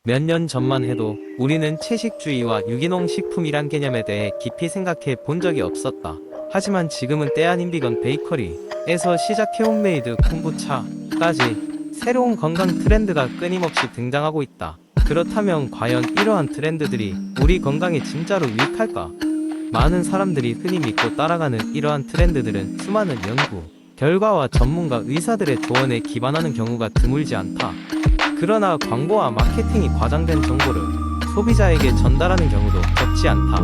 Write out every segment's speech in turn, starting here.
몇 년 전만 해도 우리는 채식주의와 유기농 식품이란 개념에 대해 깊이 생각해 본 적이 없었다. 하지만 지금은 때 아닌 비건 베이커리에서 시작해 홈메이드 콤부차까지 새로운 건강 트렌드가 끊임없이 등장하고 있다. 그렇다면 과연 이러한 트렌드들이 우리 건강에 진짜로 유익할까? 많은 사람들이 흔히 믿고 따라가는 이러한 트렌드들은 수많은 연구, 결과와 전문가 의사들의 조언에 기반하는 경우가 드물지 않다. 그러나 광고와 마케팅이 과장된 정보를 소비자에게 전달하는 경우도 적지 않다.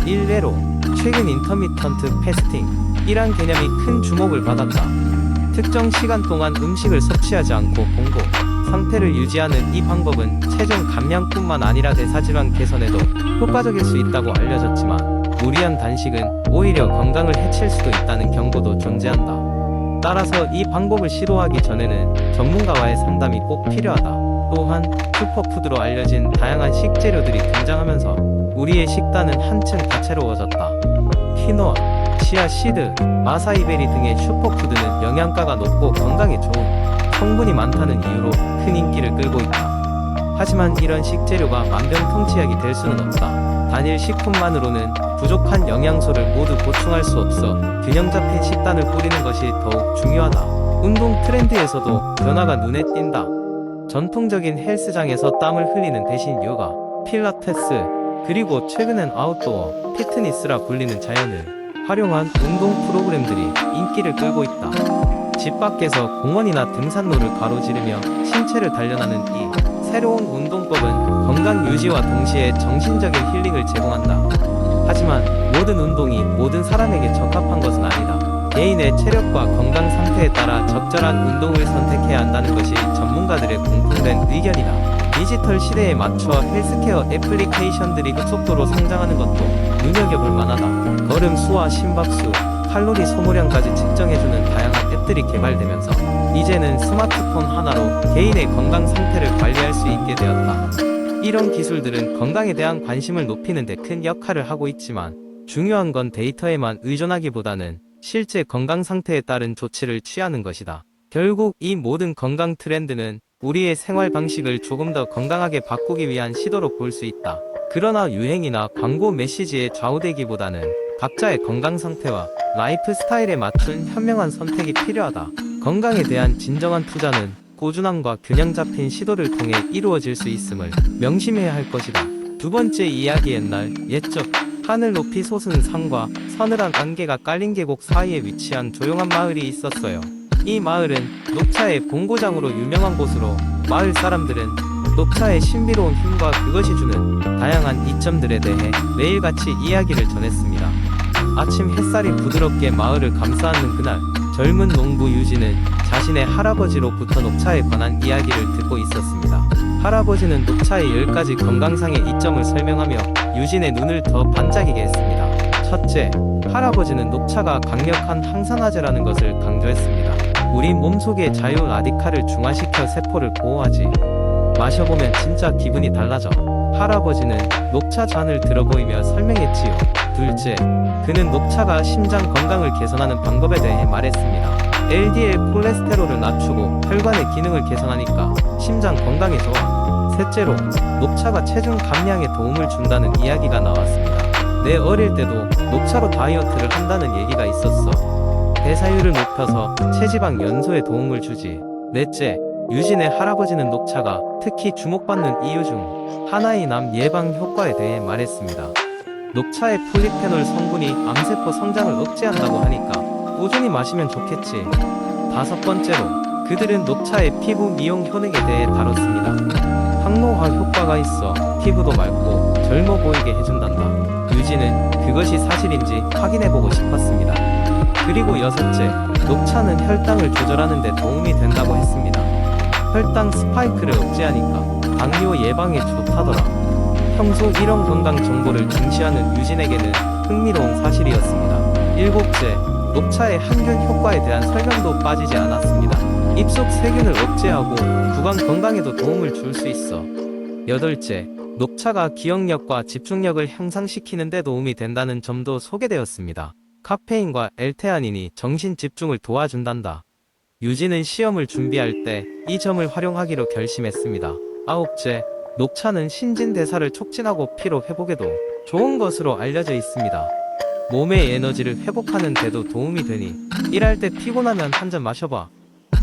일례로 최근 인터미턴트 패스팅 이란 개념이 큰 주목을 받았다. 특정 시간 동안 음식을 섭취하지 않고 공복 상태를 유지하는 이 방법은 체중 감량뿐만 아니라 대사질환 개선에도 효과적일 수 있다고 알려졌지만 무리한 단식은 오히려 건강을 해칠 수도 있다는 경고도 존재한다. 따라서 이 방법을 시도하기 전에는 전문가와의 상담이 꼭 필요하다. 또한 슈퍼푸드로 알려진 다양한 식재료들이 등장하면서 우리의 식단은 한층 다채로워졌다. 키노아, 치아씨드, 마사이베리 등의 슈퍼푸드는 영양가가 높고 건강에 좋은 성분이 많다는 이유로 큰 인기를 끌고 있다. 하지만 이런 식재료가 만병통치약이 될 수는 없다. 단일 식품만으로는 부족한 영양소를 모두 보충할 수 없어 균형 잡힌 식단을 꾸리는 것이 더욱 중요하다. 운동 트렌드에서도 변화가 눈에 띈다. 전통적인 헬스장에서 땀을 흘리는 대신 요가, 필라테스, 그리고 최근엔 아웃도어, 피트니스라 불리는 자연을 활용한 운동 프로그램들이 인기를 끌고 있다. 집 밖에서 공원이나 등산로를 가로지르며 신체를 단련하는 이 새로운 운동법은 건강 유지와 동시에 정신적인 힐링을 제공한다. 하지만 모든 운동이 모든 사람에게 적합한 것은 아니다. 개인의 체력과 건강 상태에 따라 적절한 운동을 선택해야 한다는 것이 전문가들의 공통된 의견이다. 디지털 시대에 맞춰 헬스케어 애플리케이션들이 급속도로 성장하는 것도 눈여겨볼 만하다. 걸음 수와 심박수, 칼로리 소모량까지 측정해주는 다양한 앱들이 개발되면서 이제는 스마트폰 하나로 개인의 건강 상태를 관리할 수 있게 되었다. 이런 기술들은 건강에 대한 관심을 높이는 데 큰 역할을 하고 있지만 중요한 건 데이터에만 의존하기보다는 실제 건강 상태에 따른 조치를 취하는 것이다. 결국 이 모든 건강 트렌드는 우리의 생활 방식을 조금 더 건강하게 바꾸기 위한 시도로 볼 수 있다. 그러나 유행이나 광고 메시지에 좌우되기보다는 각자의 건강 상태와 라이프 스타일에 맞춘 현명한 선택이 필요하다. 건강에 대한 진정한 투자는 꾸준함과 균형 잡힌 시도를 통해 이루어질 수 있음을 명심해야 할 것이다. 두 번째 이야기. 옛날 옛적 하늘 높이 솟은 산과 서늘한 안개가 깔린 계곡 사이에 위치한 조용한 마을이 있었어요. 이 마을은 녹차의 본고장으로 유명한 곳으로 마을 사람들은 녹차의 신비로운 힘과 그것이 주는 다양한 이점들에 대해 매일같이 이야기를 전했습니다. 아침 햇살이 부드럽게 마을을 감싸는 그날, 젊은 농부 유진은 자신의 할아버지로부터 녹차에 관한 이야기를 듣고 있었습니다. 할아버지는 녹차의 10가지 건강상의 이점을 설명하며 유진의 눈을 더 반짝이게 했습니다. 첫째, 할아버지는 녹차가 강력한 항산화제라는 것을 강조했습니다. 우리 몸속의 자유 라디칼을 중화시켜 세포를 보호하지. 마셔보면 진짜 기분이 달라져. 할아버지는 녹차 잔을 들어보이며 설명했지요. 둘째, 그는 녹차가 심장 건강을 개선하는 방법에 대해 말했습니다. LDL 콜레스테롤을 낮추고 혈관의 기능을 개선하니까 심장 건강에 좋아. 셋째로, 녹차가 체중 감량에 도움을 준다는 이야기가 나왔습니다. 내 어릴 때도 녹차로 다이어트를 한다는 얘기가 있었어. 대사율을 높여서 체지방 연소에 도움을 주지. 넷째, 유진의 할아버지는 녹차가 특히 주목받는 이유 중 하나인 암 예방 효과에 대해 말했습니다. 녹차의 폴리페놀 성분이 암세포 성장을 억제한다고 하니까 꾸준히 마시면 좋겠지. 다섯 번째로, 그들은 녹차의 피부 미용 효능에 대해 다뤘습니다. 항노화 효과가 있어 피부도 맑고 젊어 보이게 해준단다. 유진은 그것이 사실인지 확인해보고 싶었습니다. 그리고 여섯째, 녹차는 혈당을 조절하는 데 도움이 된다고 했습니다. 혈당 스파이크를 억제하니까 당뇨 예방에 좋다더라. 평소 이런 건강 정보를 중시하는 유진에게는 흥미로운 사실이었습니다. 일곱째, 녹차의 항균 효과에 대한 설명도 빠지지 않았습니다. 입속 세균을 억제하고 구강 건강에도 도움을 줄 수 있어. 여덟째, 녹차가 기억력과 집중력을 향상시키는 데 도움이 된다는 점도 소개되었습니다. 카페인과 엘테아닌이 정신 집중을 도와준단다. 유진은 시험을 준비할 때 이 점을 활용하기로 결심했습니다. 아홉째, 녹차는 신진대사를 촉진하고 피로 회복에도 좋은 것으로 알려져 있습니다. 몸의 에너지를 회복하는 데도 도움이 되니 일할 때 피곤하면 한 잔 마셔봐.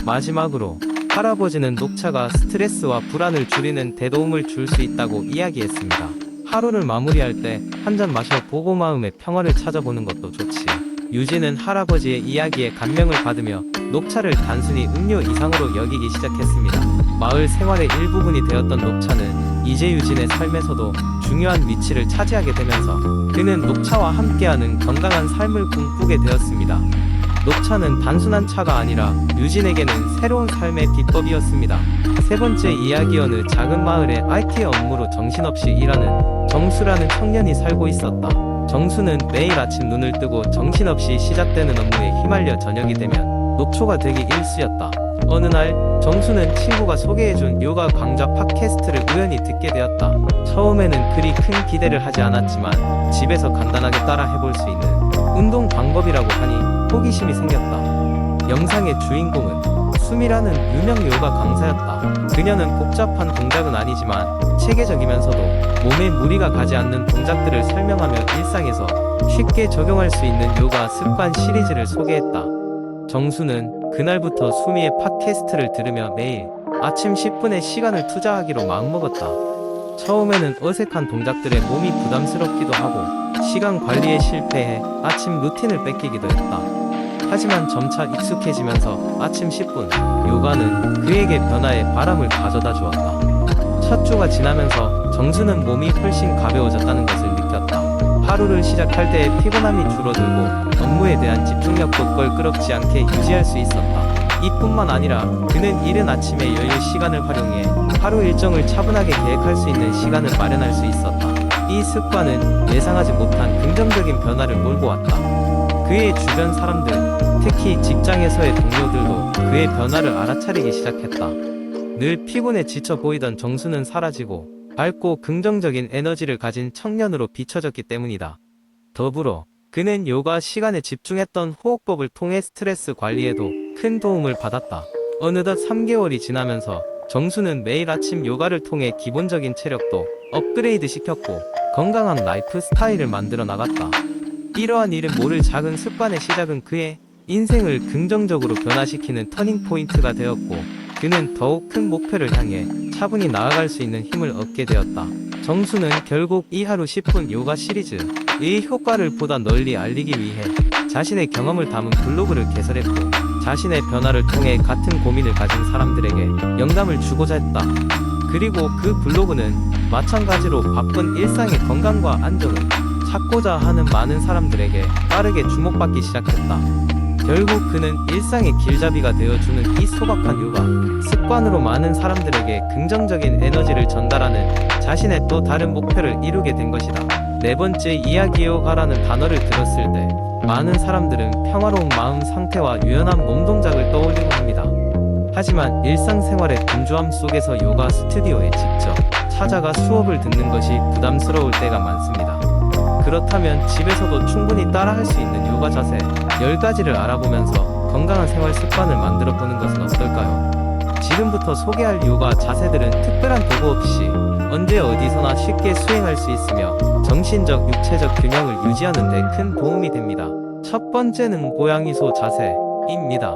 마지막으로 할아버지는 녹차가 스트레스와 불안을 줄이는 데 도움을 줄 수 있다고 이야기했습니다. 하루를 마무리할 때 한 잔 마셔보고 마음의 평화를 찾아보는 것도 좋지. 유진은 할아버지의 이야기에 감명을 받으며 녹차를 단순히 음료 이상으로 여기기 시작했습니다. 마을 생활의 일부분이 되었던 녹차는 이제 유진의 삶에서도 중요한 위치를 차지하게 되면서 그는 녹차와 함께하는 건강한 삶을 꿈꾸게 되었습니다. 녹차는 단순한 차가 아니라 유진에게는 새로운 삶의 비법이었습니다. 세 번째 이야기. 어느 작은 마을에 IT 업무로 정신없이 일하는 정수라는 청년이 살고 있었다. 정수는 매일 아침 눈을 뜨고 정신없이 시작되는 업무에 휘말려 저녁이 되면 녹초가 되기 일쑤였다. 어느 날 정수는 친구가 소개해준 요가 강좌 팟캐스트를 우연히 듣게 되었다. 처음에는 그리 큰 기대를 하지 않았지만 집에서 간단하게 따라 해볼 수 있는 운동 방법이라고 하니 호기심이 생겼다. 영상의 주인공은 숨이라는 유명 요가 강사였다. 그녀는 복잡한 동작은 아니지만 체계적이면서도 몸에 무리가 가지 않는 동작들을 설명하며 일상에서 쉽게 적용할 수 있는 요가 습관 시리즈를 소개했다. 정수는 그날부터 수미의 팟캐스트를 들으며 매일 아침 10분의 시간을 투자하기로 마음먹었다. 처음에는 어색한 동작들에 몸이 부담스럽기도 하고 시간 관리에 실패해 아침 루틴을 뺏기기도 했다. 하지만 점차 익숙해지면서 아침 10분 요가는 그에게 변화의 바람을 가져다 주었다. 첫 주가 지나면서 정수는 몸이 훨씬 가벼워졌다는 것을 느꼈다. 하루를 시작할 때의 피곤함이 줄어들고 업무에 대한 집중력도 껄끄럽지 않게 유지할 수 있었다. 이뿐만 아니라 그는 이른 아침에 여유 시간을 활용해 하루 일정을 차분하게 계획할 수 있는 시간을 마련할 수 있었다. 이 습관은 예상하지 못한 긍정적인 변화를 몰고 왔다. 그의 주변 사람들, 특히 직장에서의 동료들도 그의 변화를 알아차리기 시작했다. 늘 피곤해 지쳐 보이던 정수는 사라지고 밝고 긍정적인 에너지를 가진 청년으로 비춰졌기 때문이다. 더불어 그는 요가 시간에 집중했던 호흡법을 통해 스트레스 관리에도 큰 도움을 받았다. 어느덧 3개월이 지나면서 정수는 매일 아침 요가를 통해 기본적인 체력도 업그레이드 시켰고 건강한 라이프 스타일을 만들어 나갔다. 이러한 일은 모를 작은 습관의 시작은 그의 인생을 긍정적으로 변화시키는 터닝 포인트가 되었고 그는 더욱 큰 목표를 향해 차분히 나아갈 수 있는 힘을 얻게 되었다. 정수는 결국 이 하루 10분 요가 시리즈의 효과를 보다 널리 알리기 위해 자신의 경험을 담은 블로그를 개설했고 자신의 변화를 통해 같은 고민을 가진 사람들에게 영감을 주고자 했다. 그리고 그 블로그는 마찬가지로 바쁜 일상의 건강과 안정을 찾고자 하는 많은 사람들에게 빠르게 주목받기 시작했다. 결국 그는 일상의 길잡이가 되어주는 이 소박한 요가 습관으로 많은 사람들에게 긍정적인 에너지를 전달하는 자신의 또 다른 목표를 이루게 된 것이다. 네 번째 이야기. 요가라는 단어를 들었을 때 많은 사람들은 평화로운 마음 상태와 유연한 몸 동작을 떠올리고 합니다. 하지만 일상생활의 분주함 속에서 요가 스튜디오에 직접 찾아가 수업을 듣는 것이 부담스러울 때가 많습니다. 그렇다면 집에서도 충분히 따라할 수 있는 요가 자세 10가지를 알아보면서 건강한 생활 습관을 만들어 보는 것은 어떨까요? 지금부터 소개할 요가 자세들은 특별한 도구 없이 언제 어디서나 쉽게 수행할 수 있으며 정신적, 육체적 균형을 유지하는 데 큰 도움이 됩니다. 첫 번째는 고양이소 자세입니다.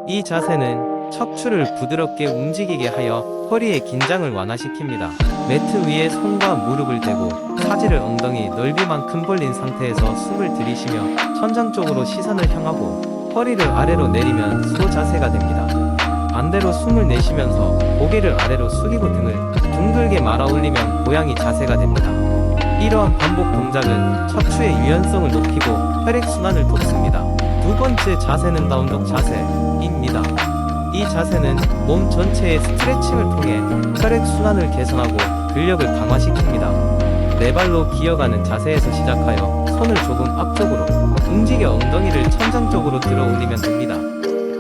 이 자세는 척추를 부드럽게 움직이게 하여 허리의 긴장을 완화시킵니다. 매트 위에 손과 무릎을 대고 사지를 엉덩이 넓이만큼 벌린 상태에서 숨을 들이쉬며 천장 쪽으로 시선을 향하고 허리를 아래로 내리면 소 자세가 됩니다. 반대로 숨을 내쉬면서 고개를 아래로 숙이고 등을 둥글게 말아 올리면 고양이 자세가 됩니다. 이러한 반복 동작은 척추의 유연성을 높이고 혈액순환을 돕습니다. 두 번째 자세는 다운독 자세입니다. 이 자세는 몸 전체의 스트레칭을 통해 혈액순환을 개선하고 근력을 강화시킵니다. 네 발로 기어가는 자세에서 시작하여 손을 조금 앞쪽으로 움직여 엉덩이를 천장 쪽으로 들어 올리면 됩니다.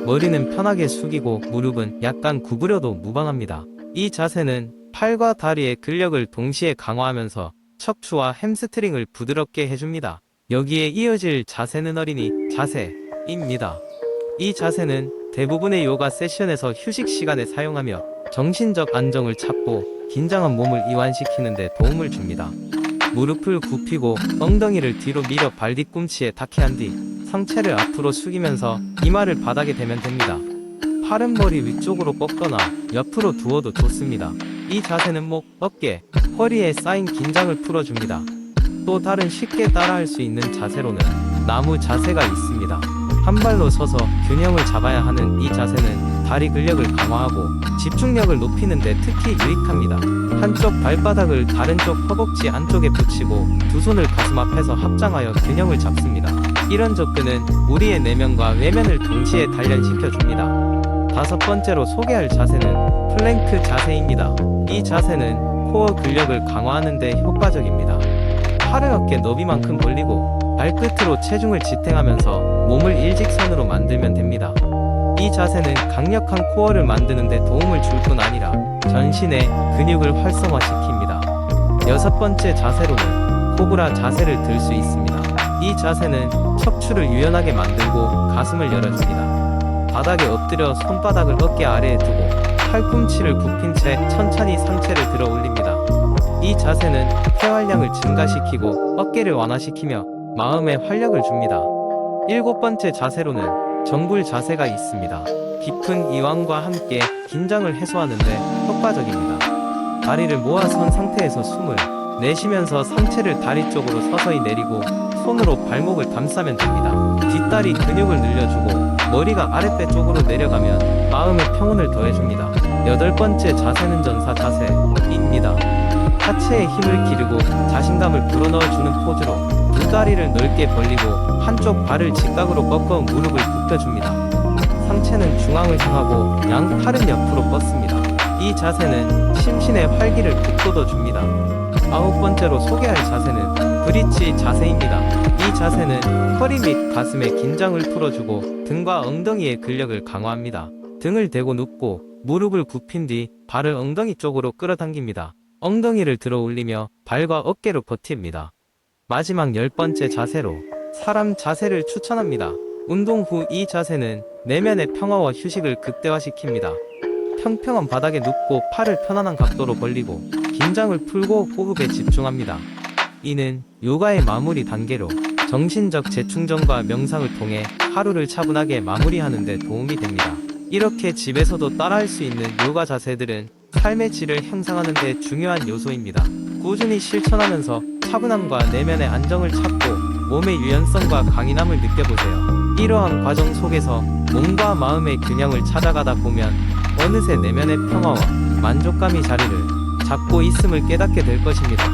머리는 편하게 숙이고 무릎은 약간 구부려도 무방합니다. 이 자세는 팔과 다리의 근력을 동시에 강화하면서 척추와 햄스트링을 부드럽게 해줍니다. 여기에 이어질 자세는 어린이 자세입니다. 이 자세는 대부분의 요가 세션에서 휴식 시간에 사용하며 정신적 안정을 찾고 긴장한 몸을 이완시키는 데 도움을 줍니다. 무릎을 굽히고 엉덩이를 뒤로 밀어 발 뒤꿈치에 닿게 한 뒤 상체를 앞으로 숙이면서 이마를 바닥에 대면 됩니다. 팔은 머리 위쪽으로 뻗거나 옆으로 두어도 좋습니다. 이 자세는 목, 어깨, 허리에 쌓인 긴장을 풀어줍니다. 또 다른 쉽게 따라할 수 있는 자세로는 나무 자세가 있습니다. 한 발로 서서 균형을 잡아야 하는 이 자세는 다리 근력을 강화하고 집중력을 높이는 데 특히 유익합니다. 한쪽 발바닥을 다른 쪽 허벅지 안쪽에 붙이고 두 손을 가슴 앞에서 합장하여 균형을 잡습니다. 이런 접근은 우리의 내면과 외면을 동시에 단련시켜 줍니다. 다섯 번째로 소개할 자세는 플랭크 자세입니다. 이 자세는 코어 근력을 강화하는 데 효과적입니다. 팔을 어깨 너비만큼 벌리고 발끝으로 체중을 지탱하면서 몸을 일직선으로 만들면 됩니다. 이 자세는 강력한 코어를 만드는 데 도움을 줄 뿐 아니라 전신의 근육을 활성화시킵니다. 여섯 번째 자세로는 코브라 자세를 들 수 있습니다. 이 자세는 척추를 유연하게 만들고 가슴을 열어줍니다. 바닥에 엎드려 손바닥을 어깨 아래에 두고 팔꿈치를 굽힌 채 천천히 상체를 들어 올립니다. 이 자세는 폐활량을 증가시키고 어깨를 완화시키며 마음에 활력을 줍니다. 일곱 번째 자세로는 정굴 자세가 있습니다. 깊은 이완과 함께 긴장을 해소하는데 효과적입니다. 다리를 모아 선 상태에서 숨을 내쉬면서 상체를 다리 쪽으로 서서히 내리고 손으로 발목을 감싸면 됩니다. 뒷다리 근육을 늘려주고 머리가 아랫배 쪽으로 내려가면 마음의 평온을 더해줍니다. 여덟 번째 자세는 전사 자세입니다. 하체에 힘을 기르고 자신감을 불어넣어주는 포즈로 두 다리를 넓게 벌리고 한쪽 발을 직각으로 꺾어 무릎을 굽혀줍니다. 상체는 중앙을 향하고 양 팔은 옆으로 뻗습니다. 이 자세는 심신의 활기를 북돋워줍니다. 아홉 번째로 소개할 자세는 브릿지 자세입니다. 이 자세는 허리 및 가슴의 긴장을 풀어주고 등과 엉덩이의 근력을 강화합니다. 등을 대고 눕고 무릎을 굽힌 뒤 발을 엉덩이 쪽으로 끌어당깁니다. 엉덩이를 들어 올리며 발과 어깨로 버팁니다. 마지막 열 번째 자세로 사람 자세를 추천합니다. 운동 후 이 자세는 내면의 평화와 휴식을 극대화시킵니다. 평평한 바닥에 눕고 팔을 편안한 각도로 벌리고 긴장을 풀고 호흡에 집중합니다. 이는 요가의 마무리 단계로 정신적 재충전과 명상을 통해 하루를 차분하게 마무리하는 데 도움이 됩니다. 이렇게 집에서도 따라할 수 있는 요가 자세들은 삶의 질을 향상하는 데 중요한 요소입니다. 꾸준히 실천하면서 차분함과 내면의 안정을 찾고 몸의 유연성과 강인함을 느껴보세요. 이러한 과정 속에서 몸과 마음의 균형을 찾아가다 보면 어느새 내면의 평화와 만족감이 자리를 잡고 있음을 깨닫게 될 것입니다.